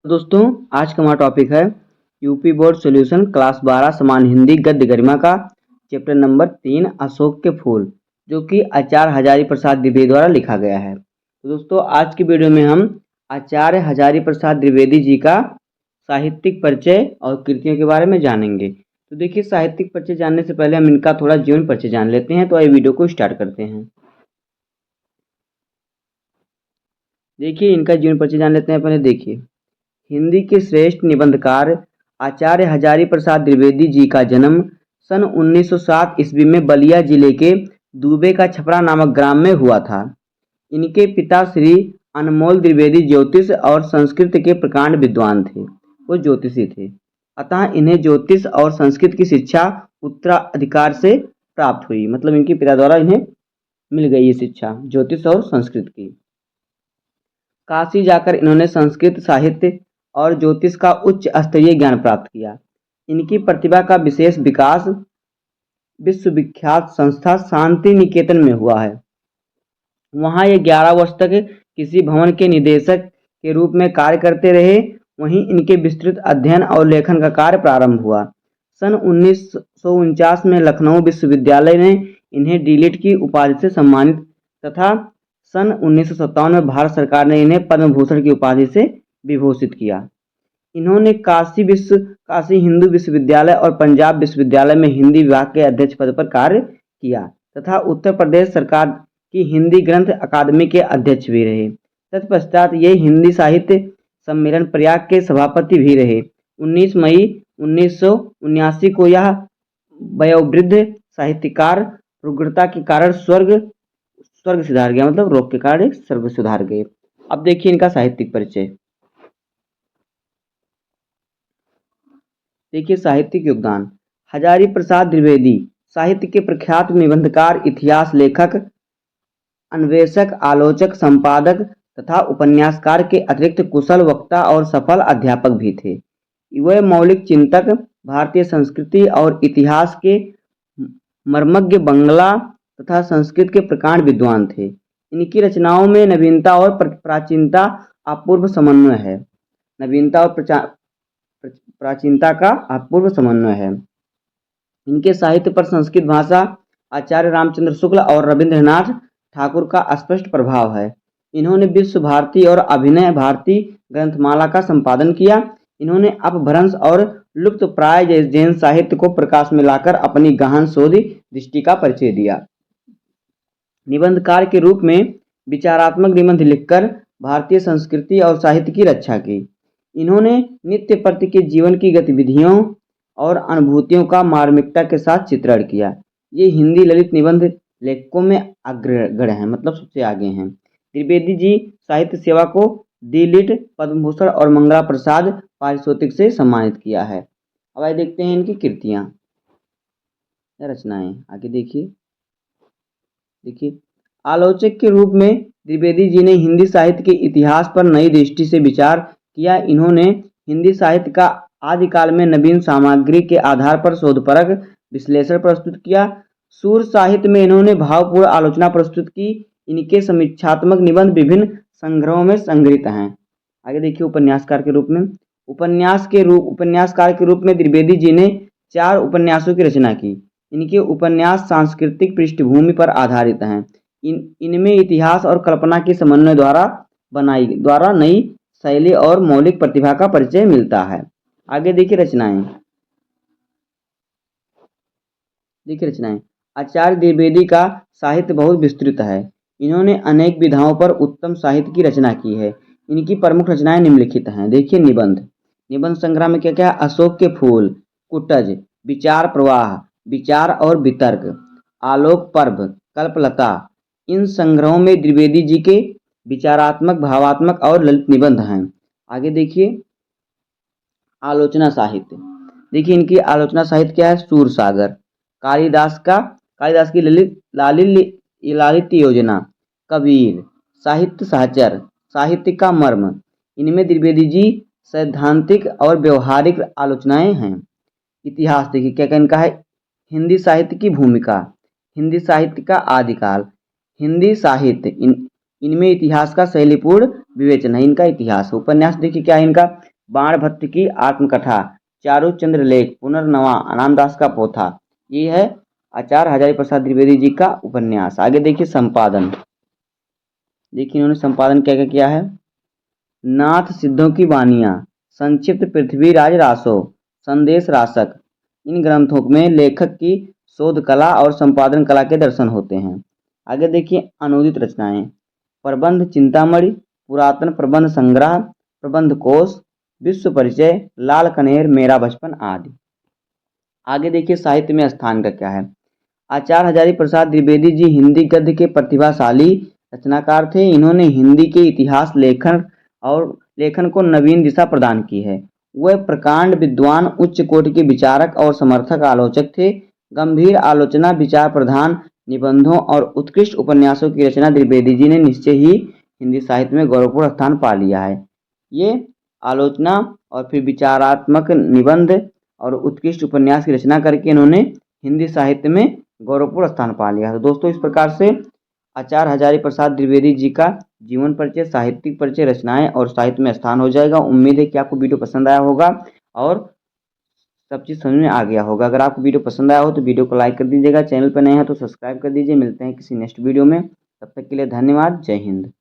दोस्तों, आज का हमारा टॉपिक है यूपी बोर्ड सॉल्यूशन क्लास 12 समान हिंदी गद्य गरिमा का चैप्टर नंबर 3 अशोक के फूल, जो कि आचार्य हजारी प्रसाद द्विवेदी द्वारा लिखा गया है। तो दोस्तों, आज की वीडियो में हम आचार्य हजारी प्रसाद द्विवेदी जी का साहित्यिक परिचय और कृतियों के बारे में जानेंगे। तो देखिए, साहित्यिक परिचय जानने से पहले हम इनका थोड़ा जीवन परिचय जान लेते हैं। तो आइए वीडियो को स्टार्ट करते हैं। देखिए, इनका जीवन परिचय जान लेते हैं। पहले देखिए, हिंदी के श्रेष्ठ निबंधकार आचार्य हजारी प्रसाद द्विवेदी जी का जन्म सन 1907 ईस्वी में बलिया जिले के दूबे का छपरा नामक ग्राम में हुआ था। इनके पिता श्री अनमोल द्विवेदी ज्योतिष और संस्कृत के प्रकांड विद्वान थे। वो ज्योतिषी थे, अतः इन्हें ज्योतिष और संस्कृत की शिक्षा उत्तराधिकार से प्राप्त हुई। मतलब इनके पिता द्वारा इन्हें मिल गई ये शिक्षा ज्योतिष और संस्कृत की। काशी जाकर इन्होंने संस्कृत साहित्य और ज्योतिष का उच्च स्तरीय ज्ञान प्राप्त किया। इनकी प्रतिभा का विशेष विकास विश्वविख्यात संस्था शांति निकेतन में हुआ है। वहाँ ये 11 वर्ष तक किसी भवन के निदेशक के रूप में कार्य करते रहे। वहीं इनके विस्तृत अध्ययन और लेखन का कार्य प्रारंभ हुआ। सन 1949 में लखनऊ विश्वविद्यालय ने इन्हें डीलिट की उपाधि से सम्मानित तथा सन 1957 में भारत सरकार ने इन्हें पद्म भूषण की उपाधि से विभूषित किया। इन्होंने काशी हिंदू विश्वविद्यालय और पंजाब विश्वविद्यालय में हिंदी विभाग के अध्यक्ष पद पर कार्य किया तथा उत्तर प्रदेश सरकार की हिंदी ग्रंथ अकादमी के अध्यक्ष भी रहे। तत्पश्चात ये हिंदी साहित्य सम्मेलन प्रयाग के सभापति भी रहे। 19 मई 1979 को यह वयोवृद्ध साहित्यकार रुग्णता के कारण स्वर्ग सिधार गया। मतलब रोग के कारण स्वर्ग सुधार गए। अब देखिए इनका साहित्यिक परिचय। देखिए, साहित्यिक योगदान। हजारी प्रसाद द्विवेदी साहित्य के प्रख्यात निबंधकार, इतिहास लेखक, अन्वेषक, आलोचक, संपादक तथा उपन्यासकार के अतिरिक्त कुशल वक्ता और सफल अध्यापक भी थे। वे मौलिक चिंतक, भारतीय संस्कृति और इतिहास के मर्मज्ञ, बंगला तथा संस्कृत के प्रकांड विद्वान थे। इनकी रचनाओं में नवीनता और प्राचीनता अपूर्व समन्वय है। नवीनता और प्राचीनता का अपूर्व समन्वय है। इनके साहित्य पर संस्कृत भाषा, आचार्य रामचंद्र शुक्ल और रविंद्रनाथ ठाकुर का स्पष्ट प्रभाव है। इन्होंने विश्व भारती और अभिनय भारती ग्रंथमाला का संपादन किया। इन्होंने अपभ्रंश और लुप्त प्राय जैन साहित्य को प्रकाश में लाकर अपनी गहन शोध दृष्टि का परिचय दिया। निबंधकार के रूप में विचारात्मक निबंध लिखकर भारतीय संस्कृति और साहित्य की रक्षा की। इन्होंने नित्य प्रति के जीवन की गतिविधियों और अनुभूतियों का मार्मिकता के साथ चित्रण किया। ये हिंदी ललित निबंध लेखकों में अग्रगण्य हैं, मतलब सबसे आगे हैं। द्विवेदी जी साहित्य सेवा को डी.लिट, पद्म भूषण और मंगला प्रसाद पारितोषिक से सम्मानित किया है। अब आइए देखते हैं इनकी कृतियां या रचनाएं। आगे देखिए, आलोचक के रूप में द्विवेदी जी ने हिंदी साहित्य के इतिहास पर नई दृष्टि से विचार किया। इन्होंने हिंदी साहित्य का आदिकाल में नवीन सामग्री के आधार पर शोधपरक विश्लेषण प्रस्तुत किया। सूर साहित्य में इन्होंने भावपूर्ण आलोचना प्रस्तुत की। इनके समीक्षात्मक निबंध विभिन्न संग्रहों में संग्रहित हैं। आगे देखिए, उपन्यासकार के रूप में उपन्यासकार के रूप में द्विवेदी जी ने 4 उपन्यासों की रचना की। इनके उपन्यास सांस्कृतिक पृष्ठभूमि पर आधारित हैं। इनमें इतिहास और कल्पना के समन्वय द्वारा नई शैली और मौलिक प्रतिभा का परिचय मिलता है। आगे देखिए रचनाएं। आचार्य द्विवेदी का साहित्य बहुत विस्तृत है। इन्होंने अनेक विधाओं पर उत्तम साहित्य की रचना की है। इनकी प्रमुख रचनाएं निम्नलिखित हैं। देखिए, निबंध संग्रह में क्या क्या है? अशोक के फूल, कुटज, विचार प्रवाह, विचार और वितर्क, आलोक पर्व, कल्पलता। इन संग्रहों में द्विवेदी जी के विचारात्मक, भावात्मक और ललित निबंध हैं। आगे देखिए, आलोचना साहित्य। देखिए, इनकी आलोचना साहित्य क्या है? सूरसागर, कालिदास की लालित्य योजना, कबीर, साहित्य सहचर, साहित्य का मर्म। इनमें द्विवेदी जी सैद्धांतिक और व्यवहारिक आलोचनाएं हैं। इतिहास देखिए क्या क्या इनका है? हिंदी साहित्य की भूमिका, हिंदी साहित्य का आदिकाल, हिंदी साहित्य, इनमें इतिहास का शैलीपूर्ण विवेचन है। इनका इतिहास। उपन्यास देखिए क्या है इनका? बाणभट्ट की आत्मकथा, चारुचंद्र लेख, पुनर्नवा, रामदास का पोथा। ये है आचार्य हजारी प्रसाद द्विवेदी जी का उपन्यास। आगे देखिए संपादन। देखिए इन्होंने संपादन क्या क्या किया है। नाथ सिद्धों की वानियाँ, संक्षिप्त पृथ्वीराज रासो, संदेश रासक। इन ग्रंथों में लेखक की शोध कला और संपादन कला के दर्शन होते हैं। आगे देखिए अनूदित रचनाएं। प्रबंध चिंतामणि, पुरातन प्रबंध संग्रह, प्रबंध कोश, विश्व परिचय, लाल कनेर, मेरा बचपन आदि। आगे देखिए साहित्य में स्थान का क्या है। आचार्य हजारी प्रसाद द्विवेदी जी हिंदी गद्य के प्रतिभाशाली रचनाकार थे। इन्होंने हिंदी के इतिहास लेखन को नवीन दिशा प्रदान की है। वह प्रकांड विद्वान, उच्च कोटि के विचारक और समर्थक आलोचक थे। गंभीर आलोचना, विचार प्रधान निबंधों और उत्कृष्ट उपन्यासों की रचना द्विवेदी जी ने निश्चय ही हिंदी साहित्य में गौरवपूर्ण स्थान पा लिया है। ये आलोचना और फिर विचारात्मक निबंध और उत्कृष्ट उपन्यास की रचना करके इन्होंने हिंदी साहित्य में गौरवपूर्ण स्थान पा लिया। तो दोस्तों इस प्रकार से आचार्य हजारी प्रसाद द्विवेदी जी का जीवन परिचय, साहित्यिक परिचय, रचनाएं और साहित्य में स्थान हो जाएगा। उम्मीद है कि आपको वीडियो पसंद आया होगा और सब चीज़ समझ में आ गया होगा। अगर आपको वीडियो पसंद आया हो तो वीडियो को लाइक कर दीजिएगा, चैनल पर नए हैं तो सब्सक्राइब कर दीजिए। मिलते हैं किसी नेक्स्ट वीडियो में, तब तक के लिए धन्यवाद। जय हिंद।